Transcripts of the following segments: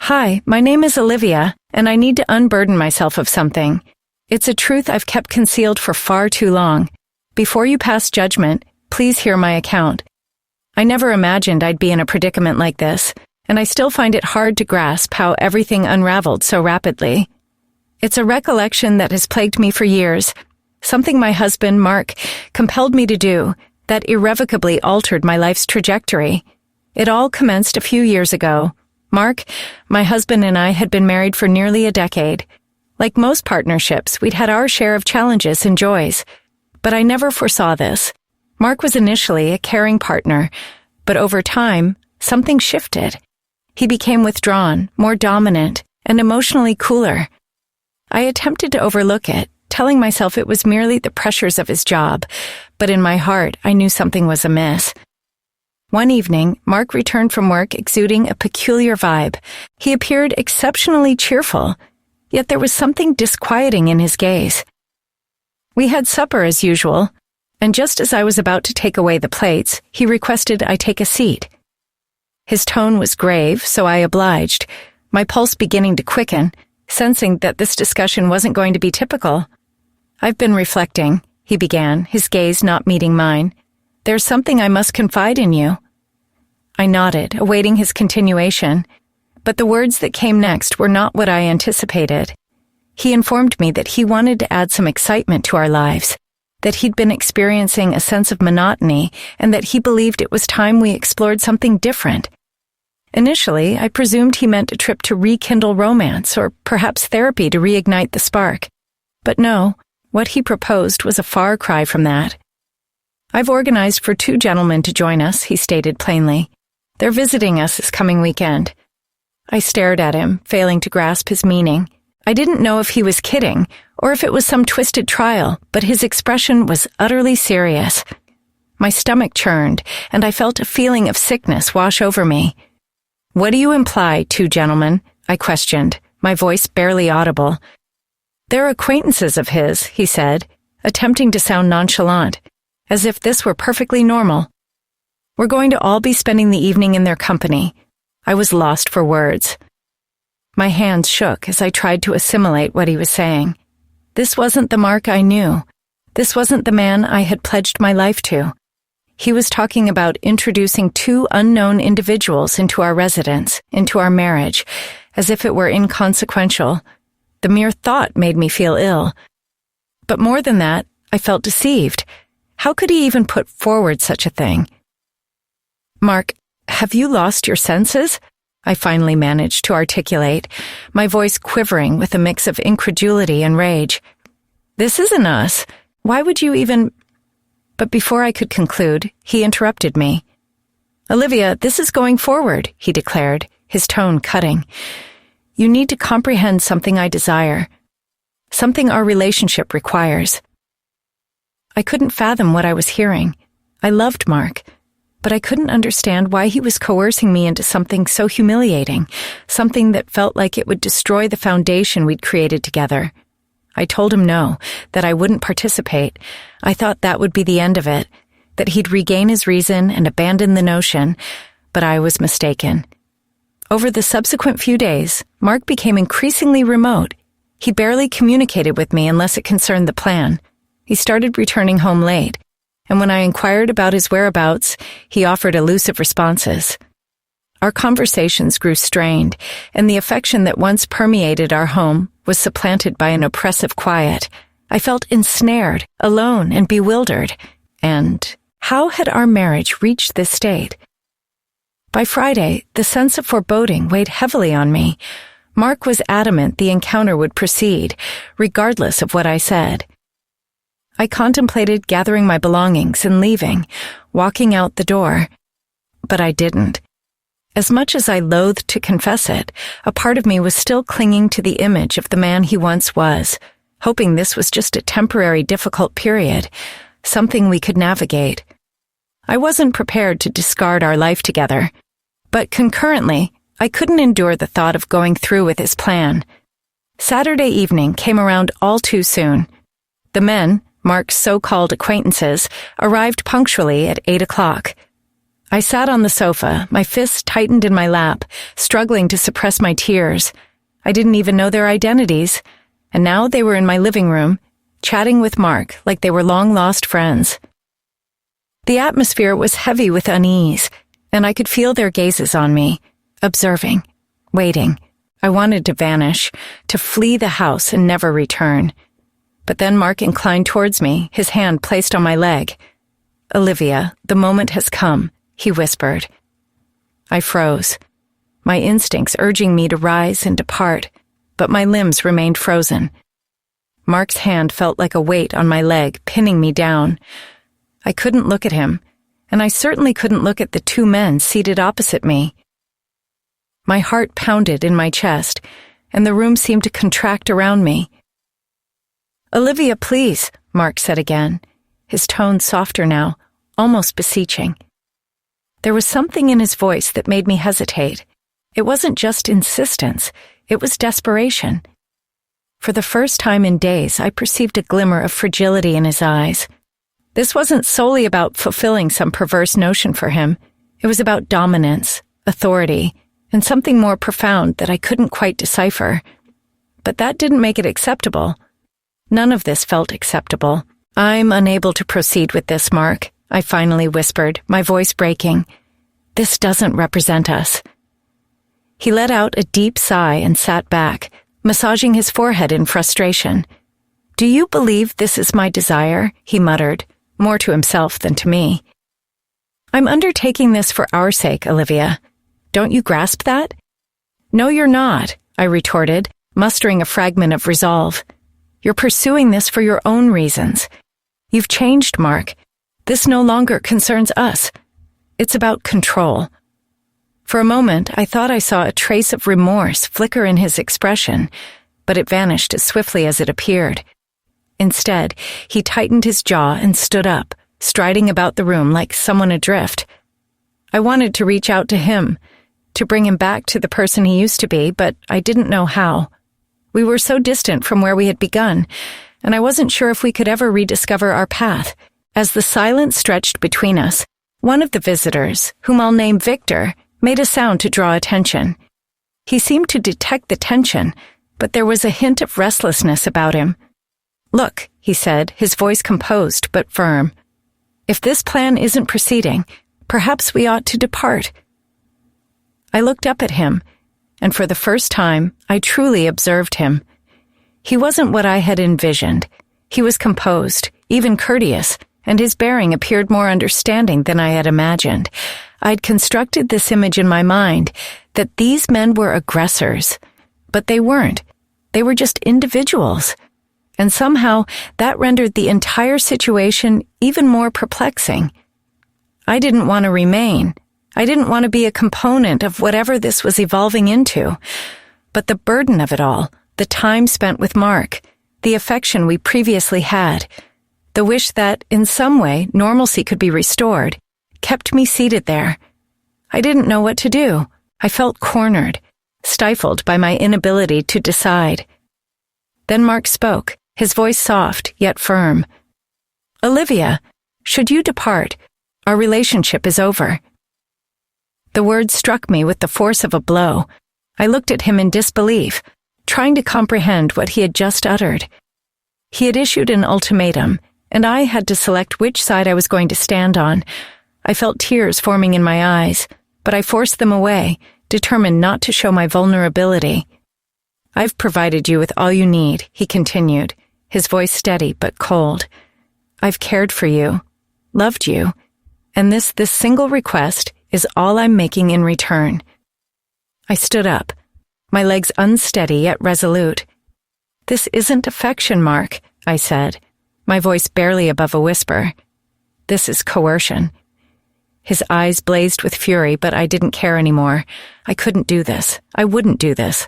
Hi, my name is Olivia, and I need to unburden myself of something. It's a truth I've kept concealed for far too long. Before you pass judgment, please hear my account. I never imagined I'd be in a predicament like this, and I still find it hard to grasp how everything unraveled so rapidly. It's a recollection that has plagued me for years, something my husband, Mark, compelled me to do that irrevocably altered my life's trajectory. It all commenced a few years ago. Mark, my husband, and I had been married for nearly a decade. Like most partnerships, we'd had our share of challenges and joys. But I never foresaw this. Mark was initially a caring partner, but over time, something shifted. He became withdrawn, more dominant, and emotionally cooler. I attempted to overlook it, telling myself it was merely the pressures of his job, but in my heart, I knew something was amiss. One evening, Mark returned from work exuding a peculiar vibe. He appeared exceptionally cheerful, yet there was something disquieting in his gaze. We had supper as usual, and just as I was about to take away the plates, he requested I take a seat. His tone was grave, so I obliged, my pulse beginning to quicken, sensing that this discussion wasn't going to be typical. "I've been reflecting," he began, his gaze not meeting mine. "There's something I must confide in you." I nodded, awaiting his continuation, but the words that came next were not what I anticipated. He informed me that he wanted to add some excitement to our lives, that he'd been experiencing a sense of monotony, and that he believed it was time we explored something different. Initially, I presumed he meant a trip to rekindle romance, or perhaps therapy to reignite the spark. But no, what he proposed was a far cry from that. "I've organized for 2 gentlemen to join us," he stated plainly. "They're visiting us this coming weekend." I stared at him, failing to grasp his meaning. I didn't know if he was kidding, or if it was some twisted trial, but his expression was utterly serious. My stomach churned, and I felt a feeling of sickness wash over me. "What do you imply, 2 gentlemen?" I questioned, my voice barely audible. "They're acquaintances of his," he said, attempting to sound nonchalant, as if this were perfectly normal. "We're going to all be spending the evening in their company." I was lost for words. My hands shook as I tried to assimilate what he was saying. This wasn't the Mark I knew. This wasn't the man I had pledged my life to. He was talking about introducing 2 unknown individuals into our residence, into our marriage, as if it were inconsequential. The mere thought made me feel ill. But more than that, I felt deceived. How could he even put forward such a thing? "Mark, have you lost your senses?" I finally managed to articulate, my voice quivering with a mix of incredulity and rage. "This isn't us. Why would you even—" But before I could conclude, he interrupted me. "Olivia, this is going forward," he declared, his tone cutting. "You need to comprehend something I desire, something our relationship requires." I couldn't fathom what I was hearing. I loved Mark, but I couldn't understand why he was coercing me into something so humiliating, something that felt like it would destroy the foundation we'd created together. I told him no, that I wouldn't participate. I thought that would be the end of it, that he'd regain his reason and abandon the notion, but I was mistaken. Over the subsequent few days, Mark became increasingly remote. He barely communicated with me unless it concerned the plan. He started returning home late, and when I inquired about his whereabouts, he offered elusive responses. Our conversations grew strained, and the affection that once permeated our home was supplanted by an oppressive quiet. I felt ensnared, alone, and bewildered. And how had our marriage reached this state? By Friday, the sense of foreboding weighed heavily on me. Mark was adamant the encounter would proceed, regardless of what I said. I contemplated gathering my belongings and leaving, walking out the door. But I didn't. As much as I loathed to confess it, a part of me was still clinging to the image of the man he once was, hoping this was just a temporary difficult period, something we could navigate. I wasn't prepared to discard our life together, but concurrently, I couldn't endure the thought of going through with his plan. Saturday evening came around all too soon. The men, Mark's so-called acquaintances, arrived punctually at 8 o'clock. I sat on the sofa, my fists tightened in my lap, struggling to suppress my tears. I didn't even know their identities, and now they were in my living room, chatting with Mark like they were long-lost friends. The atmosphere was heavy with unease, and I could feel their gazes on me, observing, waiting. I wanted to vanish, to flee the house and never return. But then Mark inclined towards me, his hand placed on my leg. "Olivia, the moment has come," he whispered. I froze, my instincts urging me to rise and depart, but my limbs remained frozen. Mark's hand felt like a weight on my leg, pinning me down. I couldn't look at him, and I certainly couldn't look at the two men seated opposite me. My heart pounded in my chest, and the room seemed to contract around me. "Olivia, please," Mark said again, his tone softer now, almost beseeching. There was something in his voice that made me hesitate. It wasn't just insistence, it was desperation. For the first time in days, I perceived a glimmer of fragility in his eyes. This wasn't solely about fulfilling some perverse notion for him. It was about dominance, authority, and something more profound that I couldn't quite decipher. But that didn't make it acceptable. None of this felt acceptable. "I'm unable to proceed with this, Mark," I finally whispered, my voice breaking. "This doesn't represent us." He let out a deep sigh and sat back, massaging his forehead in frustration. "Do you believe this is my desire?" he muttered, more to himself than to me. "I'm undertaking this for our sake, Olivia. Don't you grasp that?" "No, you're not," I retorted, mustering a fragment of resolve. "You're pursuing this for your own reasons. You've changed, Mark. This no longer concerns us. It's about control." For a moment, I thought I saw a trace of remorse flicker in his expression, but it vanished as swiftly as it appeared. Instead, he tightened his jaw and stood up, striding about the room like someone adrift. I wanted to reach out to him, to bring him back to the person he used to be, but I didn't know how. We were so distant from where we had begun, and I wasn't sure if we could ever rediscover our path. As the silence stretched between us, one of the visitors, whom I'll name Victor, made a sound to draw attention. He seemed to detect the tension, but there was a hint of restlessness about him. "Look," he said, his voice composed but firm. "If this plan isn't proceeding, perhaps we ought to depart." I looked up at him, and for the first time, I truly observed him. He wasn't what I had envisioned. He was composed, even courteous, and his bearing appeared more understanding than I had imagined. I'd constructed this image in my mind, that these men were aggressors. But they weren't. They were just individuals. And somehow, that rendered the entire situation even more perplexing. I didn't want to remain. I didn't want to be a component of whatever this was evolving into. But the burden of it all, the time spent with Mark, the affection we previously had, the wish that, in some way, normalcy could be restored, kept me seated there. I didn't know what to do. I felt cornered, stifled by my inability to decide. Then Mark spoke, his voice soft yet firm. "Olivia, should you depart, our relationship is over." The words struck me with the force of a blow. I looked at him in disbelief, trying to comprehend what he had just uttered. He had issued an ultimatum, and I had to select which side I was going to stand on. I felt tears forming in my eyes, but I forced them away, determined not to show my vulnerability. "I've provided you with all you need," he continued, his voice steady but cold. "I've cared for you, loved you, and this single request is all I'm making in return." I stood up, my legs unsteady yet resolute. "This isn't affection, Mark," I said, my voice barely above a whisper. "This is coercion." His eyes blazed with fury, but I didn't care anymore. I couldn't do this. I wouldn't do this.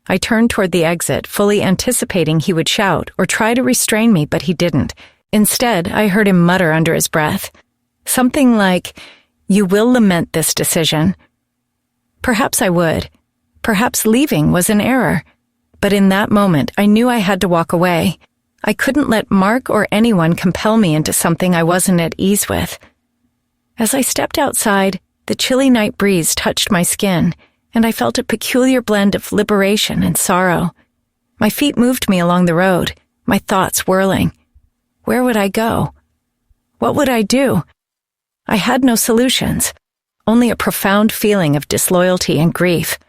I turned toward the exit, fully anticipating he would shout or try to restrain me, but he didn't. Instead, I heard him mutter under his breath. Something like, "You will lament this decision." Perhaps I would. Perhaps leaving was an error. But in that moment, I knew I had to walk away. I couldn't let Mark or anyone compel me into something I wasn't at ease with. As I stepped outside, the chilly night breeze touched my skin, and I felt a peculiar blend of liberation and sorrow. My feet moved me along the road, my thoughts whirling. Where would I go? What would I do? I had no solutions, only a profound feeling of disloyalty and grief.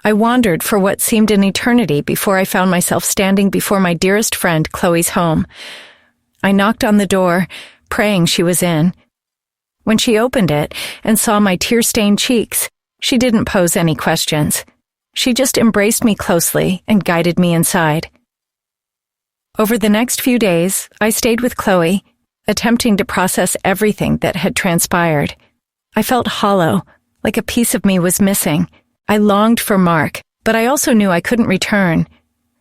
I wandered for what seemed an eternity before I found myself standing before my dearest friend Chloe's home. I knocked on the door, praying she was in. When she opened it and saw my tear-stained cheeks, she didn't pose any questions. She just embraced me closely and guided me inside. Over the next few days, I stayed with Chloe, attempting to process everything that had transpired. I felt hollow, like a piece of me was missing. I longed for Mark, but I also knew I couldn't return.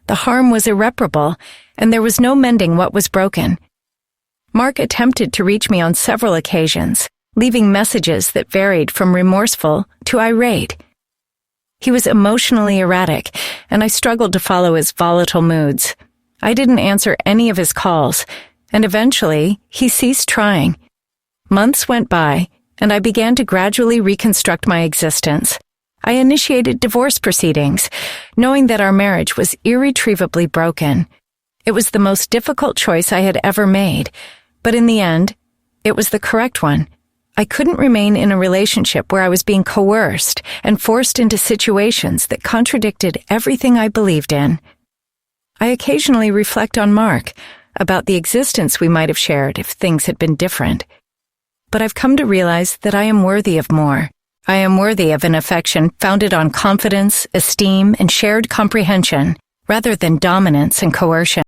The harm was irreparable, and there was no mending what was broken. Mark attempted to reach me on several occasions, leaving messages that varied from remorseful to irate. He was emotionally erratic, and I struggled to follow his volatile moods. I didn't answer any of his calls, and eventually he ceased trying. Months went by, and I began to gradually reconstruct my existence. I initiated divorce proceedings, knowing that our marriage was irretrievably broken. It was the most difficult choice I had ever made, but in the end, it was the correct one. I couldn't remain in a relationship where I was being coerced and forced into situations that contradicted everything I believed in. I occasionally reflect on Mark, about the existence we might have shared if things had been different. But I've come to realize that I am worthy of more. I am worthy of an affection founded on confidence, esteem, and shared comprehension, rather than dominance and coercion.